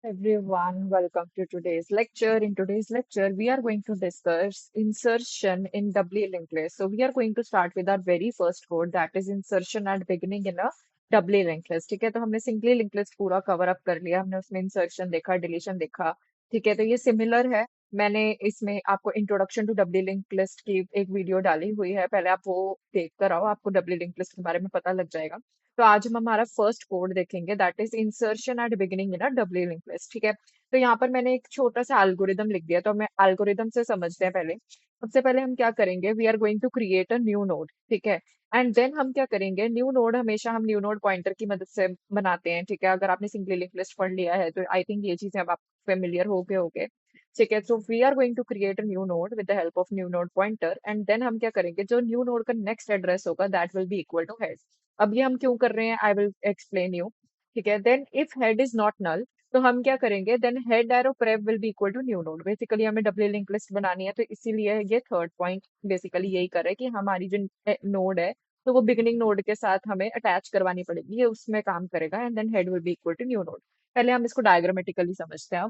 Everyone, welcome to today's lecture. In today's lecture, we are going to discuss insertion in doubly linked list. So we are going to start with our very first code, that is insertion at beginning in a doubly linked list. ठीक है, तो हमने singly link list पूरा cover up कर लिया, हमने उसमें insertion देखा, डिलीशन देखा. ठीक है, तो ये सिमिलर है. मैंने इसमें आपको introduction to Dabali link list की एक वीडियो डाली हुई है, पहले आप वो देख कर आओ, आपको डबली लिंक लिस्ट के बारे में पता लग जाएगा. तो आज हम हमारा फर्स्ट कोड देखेंगे, that is insertion at beginning in a doubly link list. ठीक है, तो यहाँ पर मैंने एक छोटा सा एल्गोरिदम लिख दिया, तो हमें एल्गोरिदम से समझते हैं पहले. सबसे पहले हम क्या करेंगे, we are going to create a new node. ठीक है, एंड देन हम क्या करेंगे, न्यू नोड हमेशा हम न्यू नोड पॉइंटर की मदद से बनाते हैं. ठीक है, अगर आपने सिंगली लिंक लिस्ट पढ़ लिया है तो आई थिंक ये चीजें अब आप फेमिलियर हो गए होगे. ठीक है, so we are going to create a new node with the help of new node pointer, and then हम क्या करेंगे, जो न्यू नोड का नेक्स्ट एड्रेस होगा that will be equal to head. अब ये हम क्यों कर रहे हैं, आई विल एक्सप्लेन यू. ठीक है, then if head is not null, तो हम क्या करेंगे, then head arrow prev will be equal to new node. Basically हमें डबली लिंक लिस्ट बनानी है, तो इसीलिए ये थर्ड पॉइंट बेसिकली यही कर रहा है कि हमारी जो नोड है, तो वो बिगिनिंग नोड के साथ हमें अटैच करवानी पड़ेगी, ये उसमें काम करेगा, and then head will be equal to new node. पहले हम इसको डायग्रामेटिकली समझते हैं.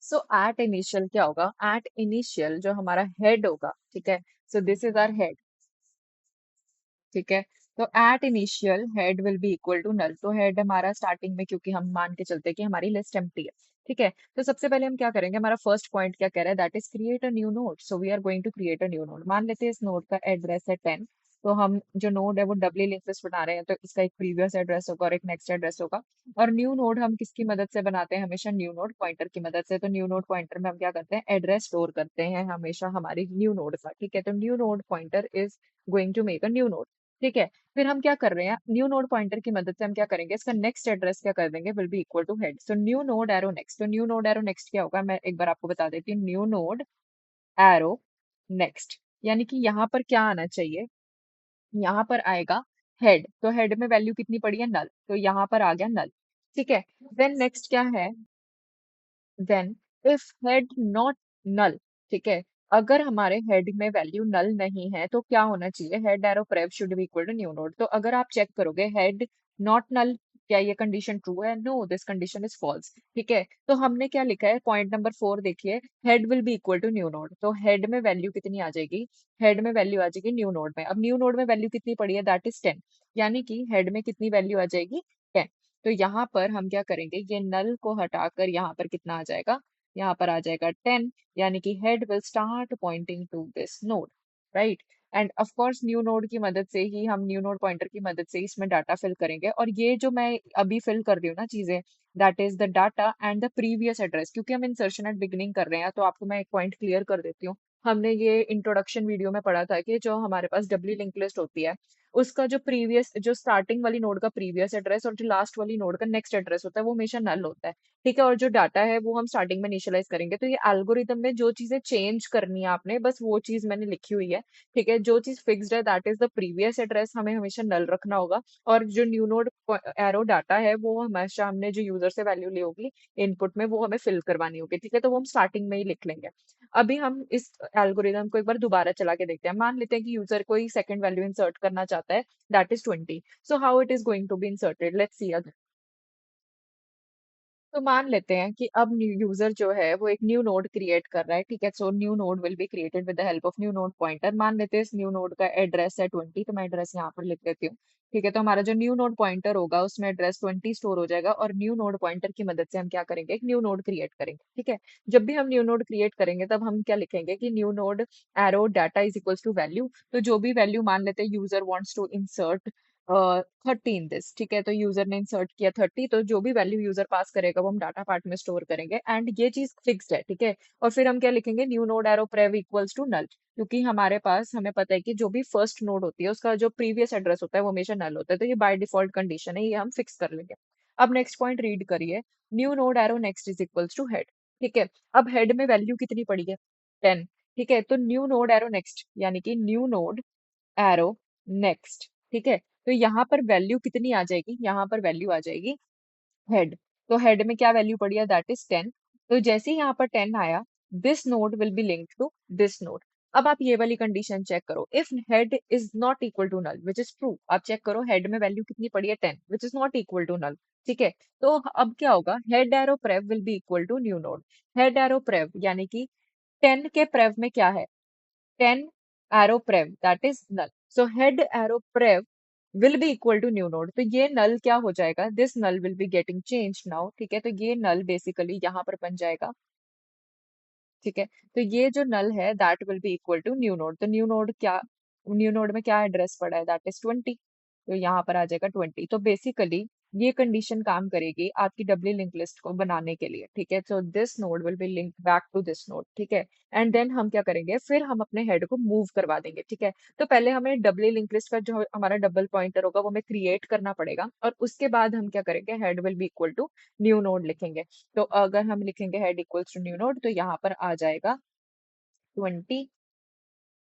सो एट इनिशियल क्या होगा, एट इनिशियल जो हमारा हेड होगा, ठीक है, so this is our head. ठीक है, तो at initial head will be equal to null. तो हेड हमारा स्टार्टिंग में, क्योंकि हम मान के चलते हैं कि हमारी लिस्ट एम्प्टी है. ठीक है, तो सबसे पहले हम क्या करेंगे, हमारा फर्स्ट पॉइंट क्या कह रहा है, that is create a new node. So we are going to create a new node. मान लेते हैं इस नोड का एड्रेस है 10. तो हम जो नोड है वो डबली लिंक लिस्ट बना रहे हैं, तो इसका एक प्रीवियस एड्रेस होगा और एक नेक्स्ट एड्रेस होगा. और न्यू नोड हम किसकी मदद से बनाते हैं, हमेशा न्यू नोड पॉइंटर की मदद से. तो न्यू नोड पॉइंटर में हम क्या करते हैं, एड्रेस स्टोर करते हैं हमेशा हमारी न्यू नोड का. ठीक है, तो new node pointer is going to make a new node. ठीक है, फिर हम क्या कर रहे हैं, न्यू नोड पॉइंटर की मदद से हम क्या करेंगे, इसका नेक्स्ट एड्रेस क्या कर देंगे, will be equal to head. So new node arrow next. तो न्यू नोड एरो नेक्स्ट क्या होगा, मैं एक बार आपको बता देती हूँ. न्यू नोड एरो नेक्स्ट, यानी कि यहाँ पर क्या आना चाहिए, यहाँ पर आएगा हेड. तो हेड में वैल्यू कितनी पड़ी है, नल, तो यहाँ पर आ गया नल. ठीक है, देन नेक्स्ट क्या है, then if head not null. ठीक है, अगर हमारे हेड में वैल्यू नल नहीं है तो क्या होना चाहिए, head arrow prev should be equal to new node. तो अगर आप चेक करोगे हेड नॉट नल, क्या ये कंडीशन ट्रू है, no, this condition is false. ठीक है, तो हमने क्या लिखा है, पॉइंट नंबर 4 देखिए, head will be equal to new node. तो हेड में वैल्यू कितनी आ जाएगी, हेड में वैल्यू आ जाएगी न्यू नोड में. अब न्यू नोड में वैल्यू कितनी पड़ी है, दैट इज 10, यानी कि हेड में कितनी वैल्यू आ जाएगी, 10. तो यहाँ पर हम क्या करेंगे, ये नल को हटाकर यहाँ पर कितना आ जाएगा, यहाँ पर आ जाएगा 10, यानी कि head will start pointing to this node, right. And of course new node की मदद से ही, हम न्यू नोड पॉइंटर की मदद से इसमें डाटा फिल करेंगे. और ये जो मैं अभी फिल कर रही हूँ ना चीजें, that is the data and the previous address. क्योंकि हम इंसर्शन एट बिगिनिंग कर रहे हैं, तो आपको मैं एक पॉइंट क्लियर कर देती हूँ. हमने ये इंट्रोडक्शन वीडियो में पढ़ा था कि जो हमारे पास डबली लिंक लिस्ट होती है, उसका जो प्रीवियस, जो स्टार्टिंग वाली नोड का प्रीवियस एड्रेस और जो लास्ट वाली नोड का नेक्स्ट एड्रेस होता है, वो हमेशा नल होता है. ठीक है, और जो डाटा है वो हम स्टार्टिंग में इनिशियलाइज करेंगे. तो ये एल्गोरिदम में जो चीजें चेंज करनी है आपने, बस वो चीज मैंने लिखी हुई है. ठीक है, जो चीज फिक्स्ड है that is the previous address, हमें हमेशा नल रखना होगा. और जो न्यू नोड एरो डाटा है वो हमेशा हमने जो यूजर से वैल्यू ली होगी इनपुट में, वो हमें फिल करवानी होगी. ठीक है, तो वो हम स्टार्टिंग में ही लिख लेंगे. अभी हम इस एल्गोरिदम को एक बार दोबारा चला के देखते हैं. मान लेते हैं कि यूजर कोई सेकंड वैल्यू इंसर्ट करना चाहता है, that is 20. So how it is going to be inserted, let's see. तो मान लेते हैं कि अब यूजर जो है वो एक न्यू नोड क्रिएट कर रहा है. ठीक है, सो new node will be created with the help of new node pointer. मान लेते हैं इस न्यू नोड का एड्रेस है 20, तो मैं एड्रेस यहाँ पर लिख देती हूँ. ठीक है, तो हमारा जो न्यू नोड पॉइंटर होगा उसमें एड्रेस 20 स्टोर हो जाएगा, और न्यू नोड पॉइंटर की मदद से हम क्या करेंगे, एक न्यू नोड क्रिएट करेंगे. ठीक है, जब भी हम न्यू नोड क्रिएट करेंगे तब हम क्या लिखेंगे कि new node arrow data is equals to value. तो जो भी वैल्यू मान लेते हैं user wants to insert 30 in this. ठीक है, तो यूजर ने इंसर्ट किया 30, तो जो भी वैल्यू यूजर पास करेगा वो हम डाटा पार्ट में स्टोर करेंगे, एंड ये चीज फिक्स्ड है. ठीक है, और फिर हम क्या लिखेंगे, new node arrow prev equals to null. क्योंकि हमारे पास, हमें पता है कि जो भी फर्स्ट नोड होती है उसका जो प्रीवियस एड्रेस होता है वो हमेशा नल होता है. तो ये बाय डिफॉल्ट कंडीशन है, ये हम फिक्स कर लेंगे. अब नेक्स्ट पॉइंट रीड करिए, new node arrow next is equals to head. ठीक है, अब हेड में वैल्यू कितनी पड़ी है, 10. ठीक है, तो न्यू नोड एरो नेक्स्ट, यानी कि न्यू नोड एरो नेक्स्ट. ठीक है, तो यहाँ पर वैल्यू कितनी आ जाएगी, यहाँ पर वैल्यू आ जाएगी हेड. तो हेड में क्या वैल्यू पड़ी है, दैट इज 10. तो जैसे ही यहाँ पर 10 आया, this node will be linked to this node. अब आप ये वाली कंडीशन चेक करो, if head is not equal to null, which is true. आप चेक करो हेड में वैल्यू कितनी पड़ी है, 10, which is not equal to null. ठीक है। तो अब क्या होगा, head arrow prev will be equal to new node. Head arrow prev यानी कि 10 के प्रेव में क्या है, 10 arrow prev that is null. So head arrow prev will be equal to new node. तो ये नल क्या हो जाएगा, this null will be getting change now. ठीक है, तो ये नल बेसिकली यहाँ पर बन जाएगा। ठीक है, तो ये जो नल है that will be equal to new node. तो न्यू नोड में क्या एड्रेस पड़ा है, दैट इज 20। तो यहाँ पर आ जाएगा 20। तो बेसिकली ये कंडीशन काम करेगी आपकी डब्ल्यू लिंक लिस्ट को बनाने के लिए। ठीक है, so this node will be link back to this node. ठीक है, एंड देन हम क्या करेंगे, फिर हम अपने हेड को मूव करवा देंगे। ठीक है, तो पहले हमें डब्ल्यू लिंक लिस्ट का जो हमारा डबल पॉइंटर होगा वो हमें क्रिएट करना पड़ेगा, और उसके बाद हम क्या करेंगे, head will be equal to new node लिखेंगे। तो अगर हम लिखेंगे head equals to new node, तो यहाँ पर आ जाएगा 20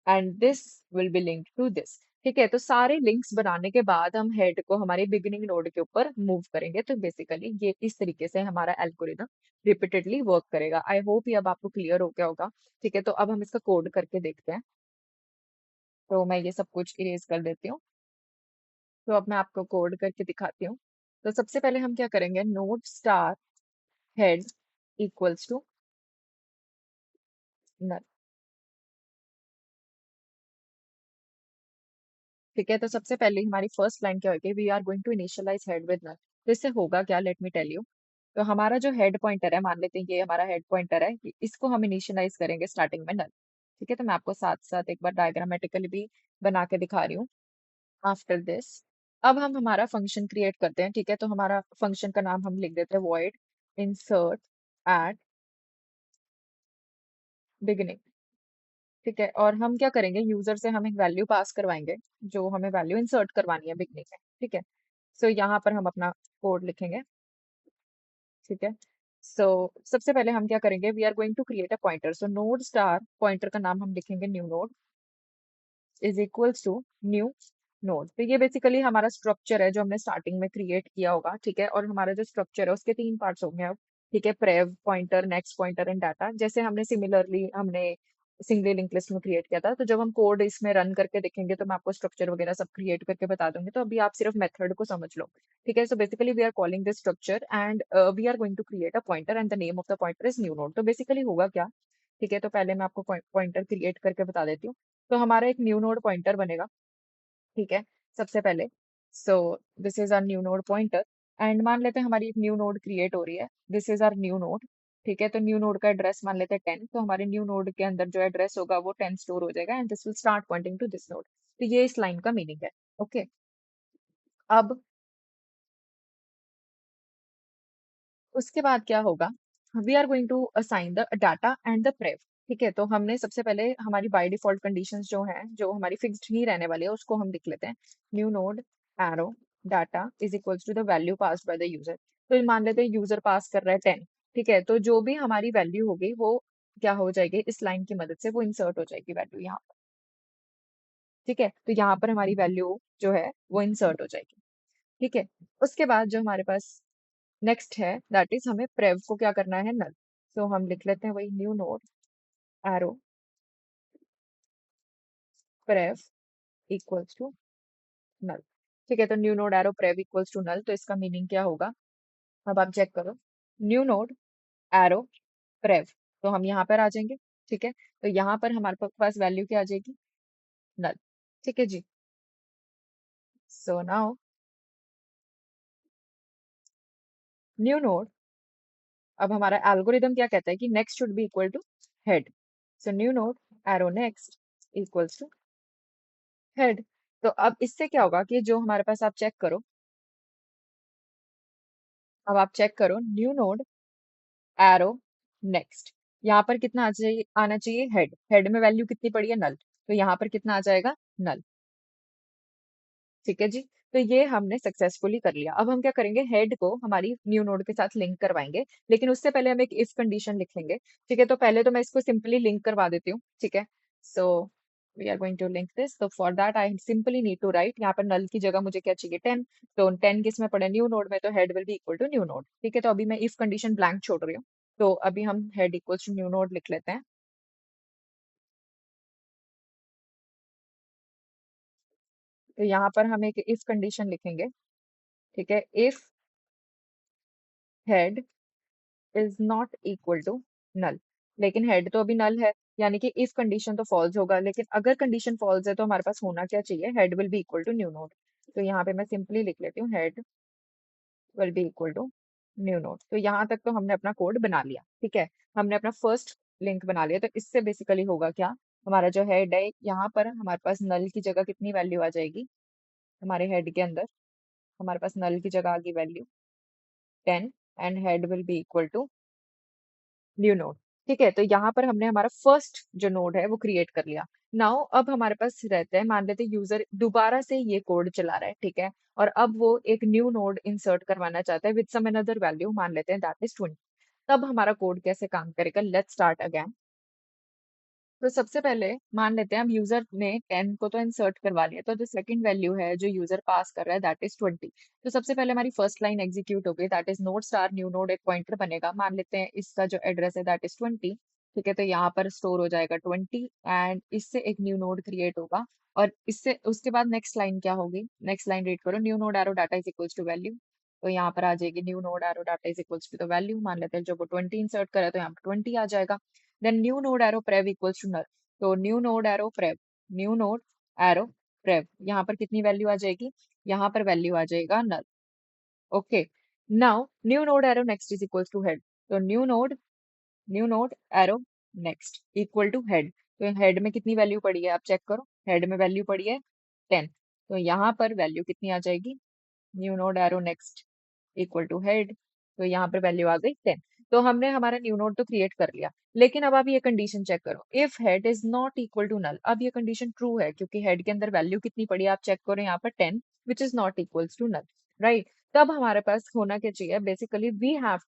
and this will be linked to this. ठीक है, तो सारे लिंक्स बनाने के बाद हम हेड को हमारे बिगिनिंग नोड के ऊपर मूव करेंगे। तो बेसिकली ये इस तरीके से हमारा एल्गोरिदम रिपीटेडली वर्क करेगा। आई होप ये अब आपको क्लियर हो गया होगा। ठीक है, तो अब हम इसका कोड करके देखते हैं। तो मैं ये सब कुछ इरेज कर देती हूँ। तो अब मैं आपको कोड करके दिखाती हूँ। तो सबसे पहले हम क्या करेंगे, node star head equals to null. ठीक है, तो सबसे पहले हमारी फर्स्ट लाइन क्या होगी, we are going to initialize head with null. तो इससे होगा क्या, लेट मी टेल यू। तो हमारा जो हेड पॉइंटर है, मान लेते हैं ये हमारा हेड पॉइंटर है, इसको हम इनिशियलाइज करेंगे स्टार्टिंग में नल। ठीक है, तो मैं आपको साथ साथ एक बार डायग्रामेटिकली भी बना के दिखा रही हूँ। आफ्टर दिस अब हम हमारा फंक्शन क्रिएट करते हैं। ठीक है, तो हमारा फंक्शन का नाम हम लिख देते हैं वॉइड इंसर्ट एट बिगिनिंग। ठीक है, और हम क्या करेंगे, यूजर से हम एक वैल्यू पास करवाएंगे, जो हमें वैल्यू इंसर्ट करवानी है बिगनिंग में। ठीक है, सो यहाँ पर हम अपना कोड लिखेंगे। ठीक है, सो सबसे पहले हम क्या करेंगे, we are going to create a pointer. So node star pointer का नाम हम लिखेंगे new node is equals to new node. तो ये बेसिकली हमारा स्ट्रक्चर है जो हमने स्टार्टिंग में क्रिएट किया होगा। ठीक है, और हमारा जो स्ट्रक्चर है उसके तीन पार्ट्स होंगे अब। ठीक है, prev pointer, next pointer and data, जैसे हमने सिमिलरली हमने सिंगली लिंक लिस्ट में क्रिएट किया था। तो जब हम कोड इसमें रन करके देखेंगे तो मैं आपको स्ट्रक्चर वगैरह सब क्रिएट करके बता दूंगी। तो अभी आप सिर्फ मेथड को समझ लो। ठीक है, so basically we are calling this structure and we are going to create a pointer and the name of the pointer is new node. तो बेसिकली होगा क्या, ठीक है, तो पहले मैं आपको पॉइंटर क्रिएट करके बता देती हूँ। तो हमारा एक न्यू नोड पॉइंटर बनेगा। ठीक है, सबसे पहले so this is our new node pointer, and मान लेते हैं हमारी एक न्यू नोड क्रिएट हो रही है, this is our new node. ठीक है, तो न्यू नोड का एड्रेस मान लेते हैं 10। तो हमारे न्यू नोड के अंदर जो एड्रेस होगा वो 10 स्टोर हो जाएगा, and this will start pointing to this node. तो ये इस लाइन का मीनिंग है। ओके, अब उसके बाद क्या होगा, we are going to assign the data and the prev. ठीक है, तो हमने सबसे पहले हमारी बाय डिफॉल्ट कंडीशंस जो हैं, जो हमारी फिक्स्ड ही रहने वाली है, उसको हम लिख लेते हैं। New node arrow data is equals to the value pass by the user. तो मान लेते हैं यूजर पास कर रहा है 10। ठीक है, तो जो भी हमारी वैल्यू होगी वो क्या हो जाएगी, इस लाइन की मदद से वो इंसर्ट हो जाएगी वैल्यू यहाँ पर। ठीक है, तो यहाँ पर हमारी वैल्यू जो है वो इंसर्ट हो जाएगी। ठीक है, उसके बाद जो हमारे पास नेक्स्ट है, दैट इज हमें प्रेव को क्या करना है, नल। तो हम लिख लेते हैं वही new node arrow prev equals to null. ठीक है, तो new node arrow prev equals to null, तो इसका मीनिंग क्या होगा, अब आप चेक करो। न्यू नोड एरो प्रेव, तो हम यहाँ पर आ जाएंगे। ठीक है, तो यहाँ पर हमारे पास वैल्यू क्या आ जाएगी, नल। ठीक है जी, सो नाउ न्यू नोड, अब हमारा एल्गोरिदम क्या कहता है कि next should be equal to head. So new node arrow next equals to head. तो अब इससे क्या होगा कि जो हमारे पास, आप चेक करो, अब आप चेक करो न्यू नोड एरो नेक्स्ट, यहाँ पर कितना आना चाहिए, हेड। हेड में वैल्यू कितनी पड़ी है, नल। तो यहाँ पर कितना आ जाएगा, नल। ठीक है जी, तो ये हमने सक्सेसफुली कर लिया। अब हम क्या करेंगे, हेड को हमारी न्यू नोड के साथ लिंक करवाएंगे, लेकिन उससे पहले हम एक इफ कंडीशन लिख लेंगे। ठीक है, तो पहले तो मैं इसको सिंपली लिंक करवा देती हूँ। ठीक है, so we are going to link this. तो for that I simply need to write, यहाँ पर नल की जगह मुझे क्या चाहिए, 10। तो 10 किस में पड़े, न्यू नोड में, तो head will be equal to new node. ठीक है, तो अभी मैं इफ कंडीशन ब्लैंक छोड़ रही हूँ। तो अभी हम head equal to new node लिख लेते हैं। तो यहाँ पर हम एक इफ कंडीशन लिखेंगे। ठीक है, if head is not equal to null. लेकिन हेड तो अभी नल है, यानी कि इफ कंडीशन तो फॉल्स होगा, लेकिन अगर कंडीशन फॉल्स है तो हमारे पास होना क्या चाहिए, head will be equal to new node. तो यहाँ पे मैं सिंपली लिख लेती हूँ head will be equal to new node. तो यहाँ तक तो हमने अपना कोड बना लिया, ठीक है। हमने अपना फर्स्ट लिंक बना लिया। तो इससे बेसिकली होगा क्या, हमारा जो हेड है यहाँ पर हमारे पास नल की जगह कितनी वैल्यू आ जाएगी, हमारे हेड के अंदर हमारे पास नल की जगह आ गई value 10, and head will be equal to new node. ठीक है, तो यहाँ पर हमने हमारा फर्स्ट जो नोड है वो क्रिएट कर लिया। नाउ अब हमारे पास रहता है, मान लेते हैं यूजर दोबारा से ये कोड चला रहा है, ठीक है, और अब वो एक न्यू नोड इंसर्ट करवाना चाहता है विद सम अनदर वैल्यू, मान लेते हैं दैट इज 20। तब हमारा कोड कैसे काम करेगा, लेट्स स्टार्ट अगेन। तो सबसे पहले मान लेते हैं हम यूजर ने 10 को तो इंसर्ट करवा लिया, तो जो सेकंड वैल्यू है जो यूजर पास कर रहा है दैट इज 20। तो सबसे पहले हमारी फर्स्ट लाइन एग्जीक्यूट हो गई, that is node star new node, एक पॉइंटर बनेगा, मान लेते हैं इसका जो एड्रेस है दैट इज 20। ठीक है, तो यहाँ पर स्टोर हो जाएगा 20, एंड इससे एक न्यू नोड क्रिएट होगा। और इससे उसके बाद नेक्स्ट लाइन क्या होगी, नेक्स्ट लाइन रीड करो, new node arrow data is equals to value. तो यहाँ पर आ जाएगी new node arrow data is equals to the value, मान लेते हैं जो वो 20 इंसर्ट करे तो यहाँ पर 20 आ जाएगा। Then new node arrow prev equals to null. तो new node arrow prev, new node arrow prev, यहाँ पर कितनी वैल्यू आ जाएगी, यहाँ पर वैल्यू आ जाएगा null. Okay, now new node arrow next is equals to head. तो new node arrow next equal to head. तो हेड में कितनी वैल्यू पड़ी है आप चेक करो, हेड में वैल्यू पड़ी है 10। तो यहाँ पर वैल्यू कितनी आ जाएगी, new node arrow next equal to head. तो यहाँ पर वैल्यू आ गई 10। तो हमने हमारा न्यू नोड तो क्रिएट कर लिया, लेकिन अब आप ये कंडीशन चेक करो, if head is not equal to null. अब ये कंडीशन ट्रू है क्योंकि हेड के अंदर वैल्यू कितनी पड़ी है आप चेक करो, यहाँ पर 10 which is not equals to null, right. तब हमारे पास होना क्या चाहिए, basically we have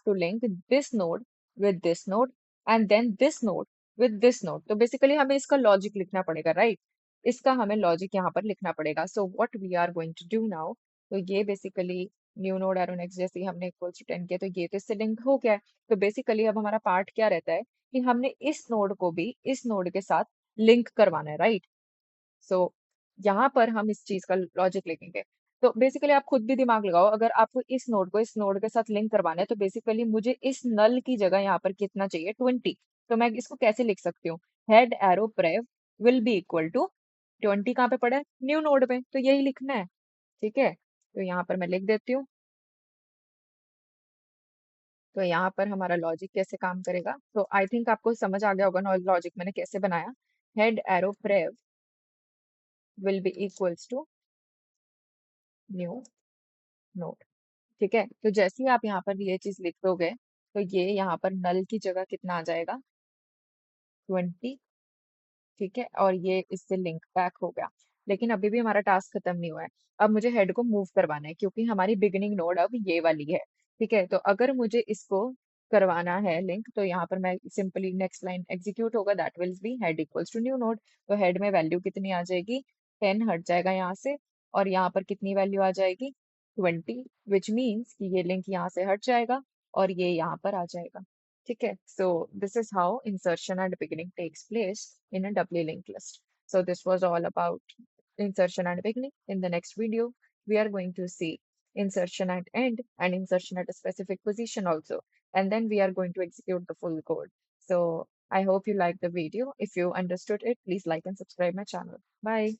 to link this node with this node and then this node with this node। तो बेसिकली हमें इसका लॉजिक लिखना पड़ेगा, राइट। इसका हमें लॉजिक यहाँ पर लिखना पड़ेगा। So what we are going to do now, तो ये basically new node arrow next जैसे ही हमने इक्वल्स टू 10 किया तो ये तो इससे लिंक हो गया है। तो बेसिकली अब हमारा पार्ट क्या रहता है कि हमने इस नोड को भी इस नोड के साथ लिंक करवाना है, राइट। सो यहाँ पर हम इस चीज का लॉजिक लिखेंगे। तो बेसिकली आप खुद भी दिमाग लगाओ, अगर आपको इस नोड को इस नोड के साथ लिंक करवाना है तो बेसिकली मुझे इस नल की जगह यहाँ पर कितना चाहिए, 20। तो मैं इसको कैसे लिख सकती हूँ, head arrow prev will be equal to 20, कहाँ पे पड़ा है, न्यू नोड पे, तो यही लिखना है, ठीक है। तो यहाँ पर मैं लिख देती हूँ। तो यहाँ पर हमारा लॉजिक कैसे काम करेगा, तो आई थिंक आपको समझ आ गया होगा लॉजिक मैंने कैसे बनाया। Head arrow prev will be equals to new node, ठीक है। तो जैसे ही आप यहाँ पर ये चीज लिख दोगे तो ये यहाँ पर नल की जगह कितना आ जाएगा, 20, ठीक है, और ये इससे लिंक बैक हो गया। लेकिन अभी भी हमारा टास्क खत्म नहीं हुआ है। अब मुझे हेड को मूव करवाना है क्योंकि हमारी बिगिनिंग नोड अब ये वाली है, ठीक है। तो अगर मुझे इसको करवाना है लिंक तो यहाँ पर मैं सिंपली नेक्स्ट लाइन एग्जीक्यूट होगा, that will be head equals to new node. तो हेड में वैल्यू कितनी आ जाएगी, 10 हट जाएगा यहाँ से, और यहाँ पर कितनी वैल्यू आ जाएगी, 20, विच मीन्स कि ये लिंक यहाँ से हट जाएगा और ये यहाँ पर आ जाएगा, ठीक है। So this is how insertion and beginning takes place in a doubly linked list. So this was all about insertion and beginning. In the next video, we are going to see insertion at end and insertion at a specific position also. And then we are going to execute the full code. So I hope you liked the video. If you understood it, please like and subscribe my channel. Bye.